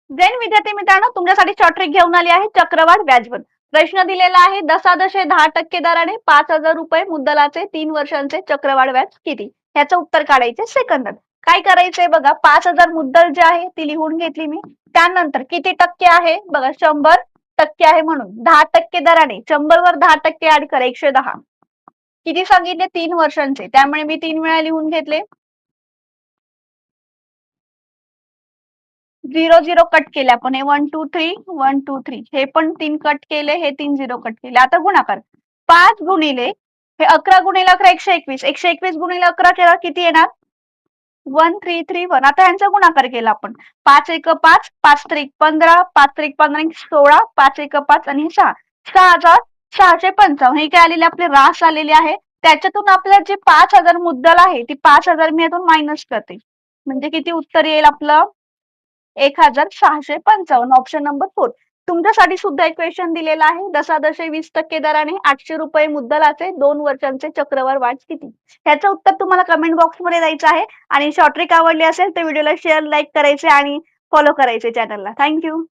जैन विद्यार्थी मित्रांनो, तुमच्यासाठी शॉर्ट ट्रिक घेऊन आली आहे चक्रवाढ व्याजवर. प्रश्न दिलेला आहे, दशादशे 10% दराने 5,000 रुपये मुद्दलाचे 3 वर्षांचे चक्रवाढ व्याज किती? ह्याचं उत्तर काढायचे सेकंदात. काय करायचंय बघा, 5,000 मुद्दल जे आहे ती लिहून घेतली मी. त्यानंतर किती टक्के आहे बघा, 100% आहे म्हणून 10% दराने 100 वर 10% ऍड करा, 110. किती सांगितले? 3 वर्षांचे, त्यामुळे मी 3 वेळा लिहून घेतले. 0 0 कट केले आपण, हे 1 2 3 1 2 3, हे पण 3 कट केले, हे 3 0 कट केले. आता गुणाकार 5 गुणिले हे 11 गुणिले 11 121, 121 गुणिले 11 केला किती येणार? 1331. आता यांचा गुणाकार केला आपण, 5 1 5, 5 3 15, 5 3 15 16, 5 1 5 आणि 6, 6,655. हे काय आलेले आपले रास आलेले आहे. त्याच्यातून आपल्याला जे 5,000 मुद्दल आहे ती 5,000 मी यातून मायनस करते, म्हणजे किती उत्तर येईल आपलं? 1,655. Option number 4. तुमच्यासाठी सुद्धा एक क्वेश्चन दिलेला आहे, दशादशे 20% दराने 800 रुपये मुद्दलाचे 2 वर्षांचे चक्रवाढ व्याज किती? ह्याचं उत्तर तुम्हाला कमेंट बॉक्स मध्ये द्यायचं आहे. आणि शॉर्ट ट्रिक आवडली असेल तर व्हिडिओला शेअर, लाईक करायचे आणि फॉलो करायचे चॅनलला. थँक्यू.